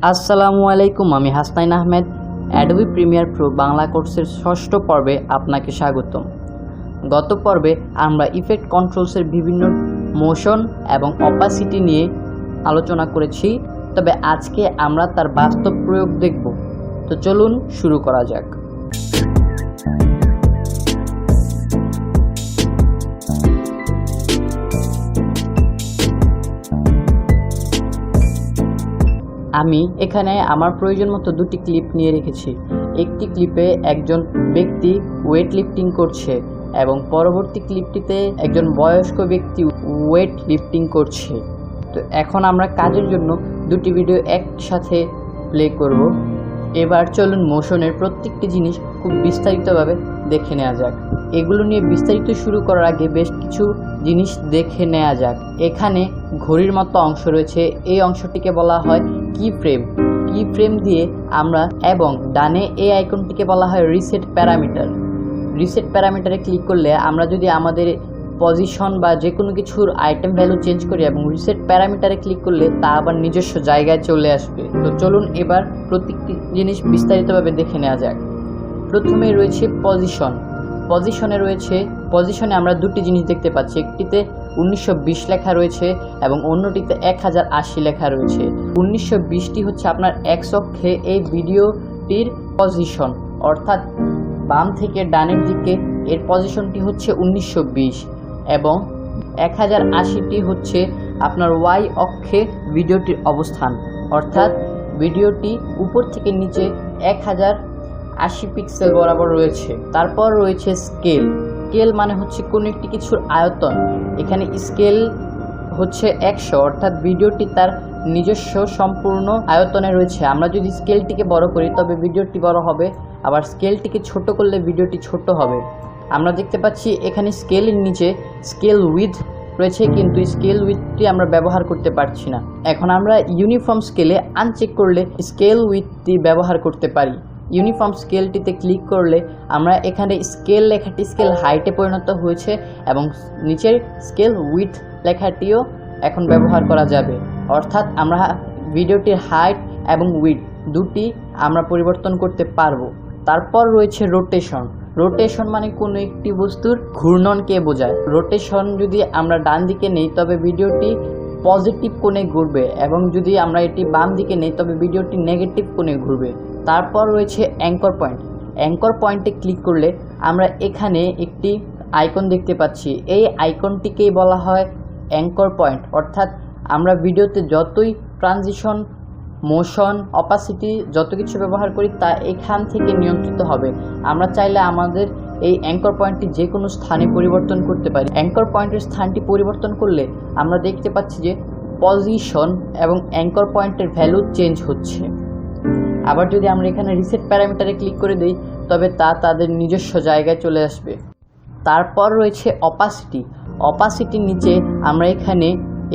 আসসালামু আলাইকুম, আমি Hasnain Ahmed. Adobe Premiere Pro Bangla কোর্সের ষষ্ঠ পর্বে আপনাকে স্বাগতম। গত পর্বে আমরা ইফেক্ট কন্ট্রোলসের বিভিন্ন মোশন এবং অপাসিটি নিয়ে আলোচনা করেছি, তবে আজকে আমরা তার বাস্তব প্রয়োগ দেখব। তো চলুন শুরু করা যাক। আমি এখানে আমার প্রয়োজন মতো দুটি ক্লিপ নিয়ে রেখেছি। একটি ক্লিপে একজন ব্যক্তি ওয়েট লিফটিং করছে এবং পরবর্তী ক্লিপটিতে একজন বয়স্ক ব্যক্তি ওয়েট লিফটিং করছে। তো এখন আমরা কাজের জন্য দুটি ভিডিও একসাথে প্লে করব। এবার চলুন মোশনের প্রত্যেকটি জিনিস খুব বিস্তারিতভাবে দেখে নেওয়া যাক। এগুলো নিয়ে বিস্তারিত শুরু করার আগে বেশ কিছু জিনিস দেখে নেওয়া যাক। এখানে ঘড়ির মতো অংশ রয়েছে, এই অংশটিকে বলা হয় কি ফ্রেম দিয়ে আমরা, এবং ডানে এই আইকনটিকে বলা হয় রিসেট প্যারামিটারে ক্লিক করলে আমরা যদি আমাদের পজিশন বা যে কোনো কিছুর আইটেম ভ্যালু চেঞ্জ করি এবং রিসেট প্যারামিটারে ক্লিক করলে তা আবার নিজস্ব জায়গায় চলে আসবে। তো চলুন এবার প্রত্যেকটি জিনিস বিস্তারিতভাবে দেখে নেওয়া যাক। প্রথমে রয়েছে পজিশনে আমরা দুটি জিনিস দেখতে পাচ্ছি। একটিতে 1920 লেখা রয়েছে এবং অন্যটিতে 1080 লেখা রয়েছে। 1920টি হচ্ছে আপনার এক্স অক্ষে এই ভিডিওটির পজিশন, অর্থাৎ বাম থেকে ডানের দিকে এর পজিশনটি হচ্ছে 1920, এবং 1080টি হচ্ছে আপনার ওয়াই অক্ষে ভিডিওটির অবস্থান, অর্থাৎ ভিডিওটি উপর থেকে নিচে 1080 পিক্সেল বরাবর রয়েছে। তারপর রয়েছে স্কেল মানে হচ্ছে কোনো একটি কিছুর আয়তন। এখানে স্কেল হচ্ছে 100, অর্থাৎ ভিডিওটি তার নিজস্ব সম্পূর্ণ আয়তনে রয়েছে। আমরা যদি স্কেলটিকে বড় করি তবে ভিডিওটি বড় হবে, আবার স্কেলটিকে ছোট করলে ভিডিওটি ছোট হবে। আমরা দেখতে পাচ্ছি এখানে স্কেলের নিচে স্কেল উইথ রয়েছে, কিন্তু স্কেল উইথটি আমরা ব্যবহার করতে পারছি না। এখন আমরা ইউনিফর্ম স্কেলে আনচেক করলে স্কেল উইথটি ব্যবহার করতে পারি। ইউনিফর্ম স্কেলটিতে ক্লিক করলে আমরা এখানে স্কেল লেখাটি স্কেল হাইটে পরিণত হয়েছে এবং নিচের স্কেল উইথ লেখাটিও এখন ব্যবহার করা যাবে, অর্থাৎ আমরা ভিডিওটির হাইট এবং উইথ দুটি আমরা পরিবর্তন করতে পারবো। তারপর রয়েছে রোটেশন মানে কোনো একটি বস্তুর ঘূর্ণনকে বোঝায়। রোটেশন যদি আমরা ডান দিকে নেই তবে ভিডিওটি পজিটিভ কোণে ঘুরবে, এবং যদি আমরা এটি বাম দিকে নেই তবে ভিডিওটি নেগেটিভ কোণে ঘুরবে। তারপর রয়েছে অ্যাঙ্কর পয়েন্টে ক্লিক করলে আমরা এখানে একটি আইকন দেখতে পাচ্ছি। এই আইকনটিকেই বলা হয় অ্যাঙ্কর পয়েন্ট, অর্থাৎ আমরা ভিডিওতে যতই ট্রানজিশন, মোশন, অপাসিটি যত কিছু ব্যবহার করি তা এখান থেকে নিয়ন্ত্রিত হবে। আমরা চাইলে আমাদের এই অ্যাঙ্কর পয়েন্টটি যে কোনো স্থানে পরিবর্তন করতে পারি। অ্যাঙ্কর পয়েন্টের স্থানটি পরিবর্তন করলে আমরা দেখতে পাচ্ছি যে পজিশন এবং অ্যাঙ্কর পয়েন্টের ভ্যালু চেঞ্জ হচ্ছে। আবার যদি আমরা এখানে রিসেট প্যারামিটারে ক্লিক করে দিই তবে তা তাদের নিজস্ব জায়গায় চলে আসবে। তারপর রয়েছে অপাসিটির নিচে আমরা এখানে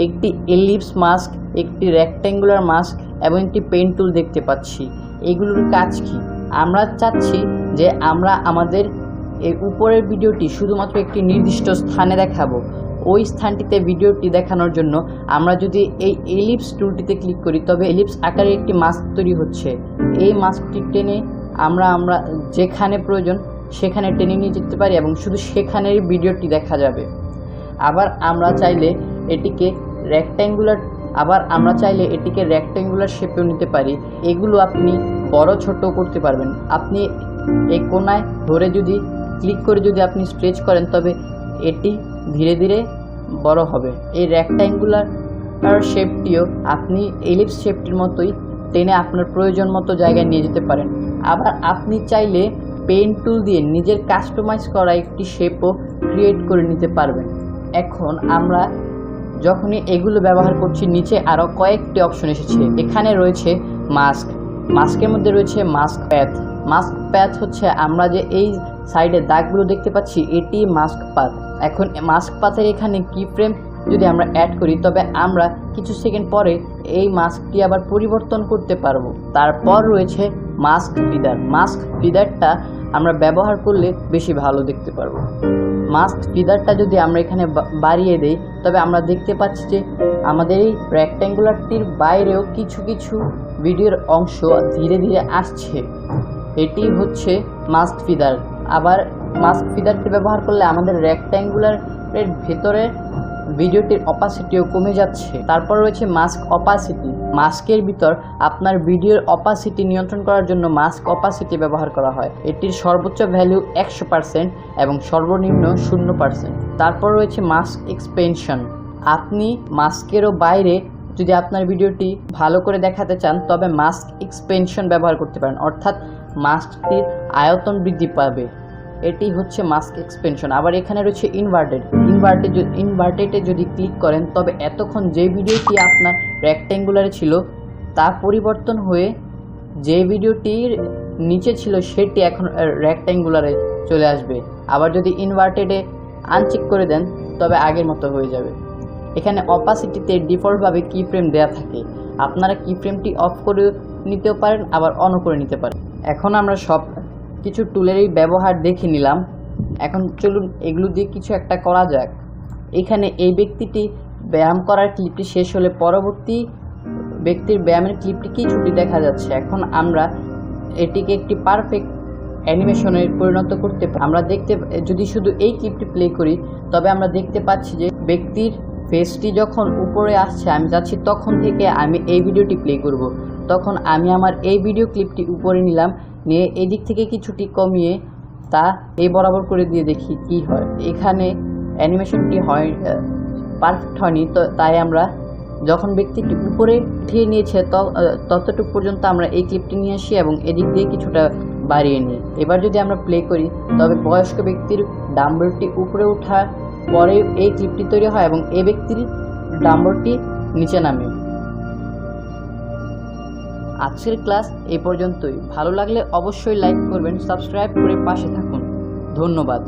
একটি এলিপস মাস্ক, একটি রেক্ট্যাঙ্গুলার মাস্ক এবং একটি পেন টুল দেখতে পাচ্ছি। এগুলোর কাজ কি? আমরা চাচ্ছি যে আমরা আমাদের এই উপরের ভিডিওটি শুধুমাত্র একটি নির্দিষ্ট স্থানে দেখাবো। ওই স্থানটিতে ভিডিওটি দেখানোর জন্য আমরা যদি এই এলিপস টুলটিতে ক্লিক করি তবে এলিপস আকারে একটি মাস্ক তৈরি হচ্ছে। এই মাস্কটি টেনে আমরা যেখানে প্রয়োজন সেখানে টেনে নিয়ে যেতে পারি এবং শুধু সেখানেই ভিডিওটি দেখা যাবে। আবার আমরা চাইলে এটিকে রেক্ট্যাঙ্গুলার শেপেও নিতে পারি। এগুলো আপনি বড় ছোট করতে পারবেন। আপনি এই কোণায় ধরে যদি ক্লিক করে যদি আপনি স্ট্রেচ করেন তবে এটি ধীরে ধীরে বড় হবে। এই রেক্ট্যাঙ্গুলার শেপটিও আপনি এলিপস শেপটির মতোই টেনে আপনার প্রয়োজন মতো জায়গায় নিয়ে যেতে পারেন। আবার আপনি চাইলে পেন টুল দিয়ে নিজের কাস্টমাইজ করা একটি শেপও ক্রিয়েট করে নিতে পারবেন। এখন আমরা যখনই এগুলো ব্যবহার করছি নিচে আরও কয়েকটি অপশন এসেছে। এখানে রয়েছে মাস্কের মধ্যে রয়েছে মাস্ক প্যাথ হচ্ছে আমরা যে এই সাইডে দাগগুলো দেখতে পাচ্ছি এটি মাস্ক পাথ। এখন মাস্ক পাথের এখানে কি ফ্রেম যদি আমরা অ্যাড করি তবে আমরা কিছু সেকেন্ড পরে এই মাস্কটি আবার পরিবর্তন করতে পারবো। তারপর রয়েছে মাস্ক ফিদারটা আমরা ব্যবহার করলে বেশি ভালো দেখতে পারবো। মাস্ক ফিদারটা যদি আমরা এখানে বাড়িয়ে দেই তবে আমরা দেখতে পাচ্ছি যে আমাদের এই রেক্ট্যাঙ্গুলারটির বাইরেও কিছু ভিডিওর অংশ ধীরে ধীরে আসছে। এটি হচ্ছে মাস্ক ফিদার। আবার মাস্ক ফিদারটি ব্যবহার করলে আমাদের রেক্ট্যাঙ্গুলারের ভেতরে ভিডিওটির অপাসিটিও কমে যাচ্ছে। তারপর রয়েছে মাস্ক অপাসিটি। মাস্কের ভিতর আপনার ভিডিওর অপাসিটি নিয়ন্ত্রণ করার জন্য মাস্ক অপাসিটি ব্যবহার করা হয়। এটির সর্বোচ্চ ভ্যালু 100% এবং সর্বনিম্ন 0%। তারপর রয়েছে মাস্ক এক্সপেনশন। আপনি মাস্কেরও বাইরে যদি আপনার ভিডিওটি ভালো করে দেখাতে চান তবে মাস্ক এক্সপেনশন ব্যবহার করতে পারেন, অর্থাৎ মাস্কটির আয়তন বৃদ্ধি পাবে। এটি হচ্ছে মাস্ক এক্সপেনশন। আবার এখানে রয়েছে ইনভার্টেডে যদি ক্লিক করেন তবে এতক্ষণ যে ভিডিওটি আপনার রেক্ট্যাঙ্গুলারে ছিল তা পরিবর্তন হয়ে যে ভিডিওটির নিচে ছিল সেটি এখন রেক্ট্যাঙ্গুলারে চলে আসবে। আবার যদি ইনভার্টেডে আনচেক করে দেন তবে আগের মতো হয়ে যাবে। এখানে অপাসিটিতে ডিফল্টভাবে কি ফ্রেম দেওয়া থাকে, আপনারা কি ফ্রেমটি অফ করে নিতেও পারেন আবার অনও করে নিতে পারেন। এখন আমরা সব কিছু টুলেরই ব্যবহার দেখে নিলাম। এখন চলুন এগুলো দিয়ে কিছু একটা করা যাক। এখানে এই ব্যক্তিটি ব্যায়াম করার ক্লিপটি শেষ হলে পরবর্তী ব্যক্তির ব্যায়ামের ক্লিপটি কিছুটি দেখা যাচ্ছে। এখন আমরা এটিকে একটি পারফেক্ট অ্যানিমেশনে পরিণত করতে পারি। আমরা যদি শুধু এই ক্লিপটি প্লে করি তবে আমরা দেখতে পাচ্ছি যে ব্যক্তির ফেসটি যখন উপরে আসছে আমি যাচ্ছি তখন থেকে আমি এই ভিডিওটি প্লে করব। তখন আমি আমার এই ভিডিও ক্লিপটি উপরে নিলাম, নিয়ে এই দিক থেকে কিছুটি কমিয়ে তা এই বরাবর করে দিয়ে দেখি কি হয়। এখানে অ্যানিমেশনটি হয় পারফেক্ট হয়নি, তো তাই আমরা যখন ব্যক্তিটি উপরে উঠিয়ে নিয়েছে ততটুকু পর্যন্ত আমরা এই ক্লিপটি নিয়ে আসি এবং এদিক দিয়ে কিছুটা বাড়িয়ে নিই। এবার যদি আমরা প্লে করি তবে বয়স্ক ব্যক্তির ডাম্বলটি উপরে ওঠার পরে এই ক্লিপটি তৈরি হয় এবং এই ব্যক্তির ডাম্বলটি নিচে নামে। আজকের ক্লাস এই পর্যন্তই। ভালো লাগলে অবশ্যই লাইক করবেন, সাবস্ক্রাইব করে পাশে থাকুন। ধন্যবাদ।